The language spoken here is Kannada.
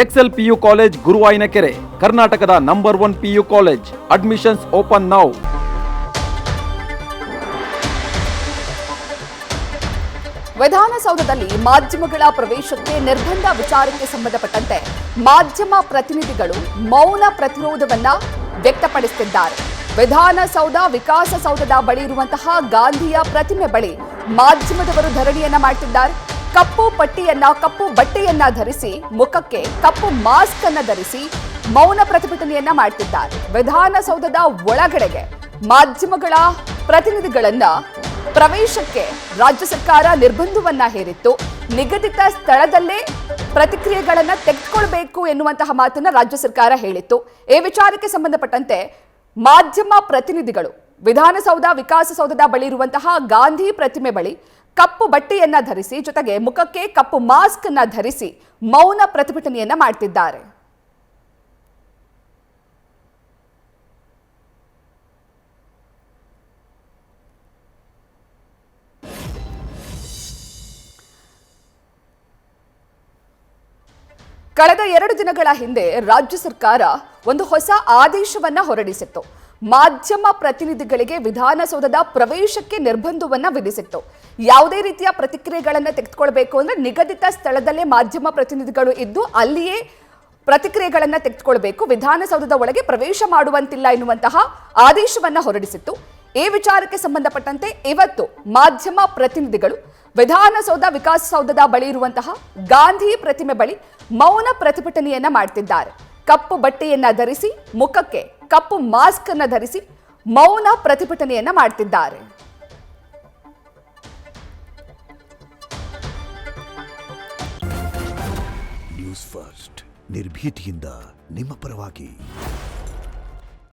ಎಕ್ಸೆಲ್ ಪಿಯು ಕಾಲೇಜ್ ಗುರುವಾಯಿನಕೆರೆ, ಕರ್ನಾಟಕದ number 1 PU college. Admissions open now. ವಿಧಾನಸೌಧದಲ್ಲಿ ಮಾಧ್ಯಮಗಳ ಪ್ರವೇಶಕ್ಕೆ ನಿರ್ಬಂಧ ವಿಚಾರಕ್ಕೆ ಸಂಬಂಧಪಟ್ಟಂತೆ ಮಾಧ್ಯಮ ಪ್ರತಿನಿಧಿಗಳು ಮೌನ ಪ್ರತಿರೋಧವನ್ನ ವ್ಯಕ್ತಪಡಿಸುತ್ತಿದ್ದಾರೆ. ವಿಧಾನಸೌಧ ವಿಕಾಸಸೌಧದ ಬಳಿ ಇರುವಂತಹ ಗಾಂಧಿಯ ಪ್ರತಿಮೆ ಬಳಿ ಮಾಧ್ಯಮದವರು ಧರಣಿಯನ್ನ ಮಾಡುತ್ತಿದ್ದಾರೆ. ಕಪ್ಪು ಬಟ್ಟೆಯನ್ನ ಧರಿಸಿ, ಮುಖಕ್ಕೆ ಕಪ್ಪು ಮಾಸ್ಕ್ ಅನ್ನ ಧರಿಸಿ ಮೌನ ಪ್ರತಿಭಟನೆಯನ್ನ ಮಾಡುತ್ತಿದ್ದಾರೆ. ವಿಧಾನಸೌಧದ ಒಳಗಡೆಗೆ ಮಾಧ್ಯಮಗಳ ಪ್ರತಿನಿಧಿಗಳನ್ನ ಪ್ರವೇಶಕ್ಕೆ ರಾಜ್ಯ ಸರ್ಕಾರ ನಿರ್ಬಂಧವನ್ನ ಹೇರಿತ್ತು. ನಿಗದಿತ ಸ್ಥಳದಲ್ಲೇ ಪ್ರತಿಕ್ರಿಯೆಗಳನ್ನ ತೆಗೆದುಕೊಳ್ಬೇಕು ಎನ್ನುವಂತಹ ಮಾತನ್ನ ರಾಜ್ಯ ಸರ್ಕಾರ ಹೇಳಿತ್ತು. ಈ ವಿಚಾರಕ್ಕೆ ಸಂಬಂಧಪಟ್ಟಂತೆ ಮಾಧ್ಯಮ ಪ್ರತಿನಿಧಿಗಳು ವಿಧಾನಸೌಧ ವಿಕಾಸಸೌಧದ ಬಳಿ ಇರುವಂತಹ ಗಾಂಧಿ ಪ್ರತಿಮೆ ಬಳಿ ಕಪ್ಪು ಬಟ್ಟೆಯನ್ನ ಧರಿಸಿ, ಜೊತೆಗೆ ಮುಖಕ್ಕೆ ಕಪ್ಪು ಮಾಸ್ಕ್ ಅನ್ನ ಧರಿಸಿ ಮೌನ ಪ್ರತಿಭಟನೆಯನ್ನ ಮಾಡುತ್ತಿದ್ದಾರೆ. ಕಳೆದ 2 ದಿನಗಳ ಹಿಂದೆ ರಾಜ್ಯ ಸರ್ಕಾರ ಒಂದು ಹೊಸ ಆದೇಶವನ್ನ ಹೊರಡಿಸಿತ್ತು. ಮಾಧ್ಯಮ ಪ್ರತಿನಿಧಿಗಳಿಗೆ ವಿಧಾನಸೌಧದ ಪ್ರವೇಶಕ್ಕೆ ನಿರ್ಬಂಧವನ್ನ ವಿಧಿಸಿತ್ತು. ಯಾವುದೇ ರೀತಿಯ ಪ್ರತಿಕ್ರಿಯೆಗಳನ್ನ ತೆಗೆದುಕೊಳ್ಬೇಕು ಅಂದ್ರೆ ನಿಗದಿತ ಸ್ಥಳದಲ್ಲೇ ಮಾಧ್ಯಮ ಪ್ರತಿನಿಧಿಗಳು ಇದ್ದು ಅಲ್ಲಿಯೇ ಪ್ರತಿಕ್ರಿಯೆಗಳನ್ನ ತೆಗೆದುಕೊಳ್ಬೇಕು, ವಿಧಾನಸೌಧದ ಒಳಗೆ ಪ್ರವೇಶ ಮಾಡುವಂತಿಲ್ಲ ಎನ್ನುವಂತಹ ಆದೇಶವನ್ನ ಹೊರಡಿಸಿತ್ತು. ಈ ವಿಚಾರಕ್ಕೆ ಸಂಬಂಧಪಟ್ಟಂತೆ ಇವತ್ತು ಮಾಧ್ಯಮ ಪ್ರತಿನಿಧಿಗಳು ವಿಧಾನಸೌಧ ವಿಕಾಸಸೌಧದ ಬಳಿ ಇರುವಂತಹ ಗಾಂಧಿ ಪ್ರತಿಮೆ ಬಳಿ ಮೌನ ಪ್ರತಿಭಟನೆಯನ್ನ ಮಾಡುತ್ತಿದ್ದಾರೆ. ಕಪ್ಪು ಬಟ್ಟೆಯನ್ನ ಧರಿಸಿ, ಮುಖಕ್ಕೆ ಕಪ್ಪು ಮಾಸ್ಕ್ ಅನ್ನ ಧರಿಸಿ ಮೌನ ಪ್ರತಿಭಟನೆಯನ್ನ ಮಾಡುತ್ತಿದ್ದಾರೆ. ನ್ಯೂಸ್ ಫಸ್ಟ್ ನಿರ್ಭೀತಿಯಿಂದ ನಿಮ್ಮ ಪರವಾಗಿ.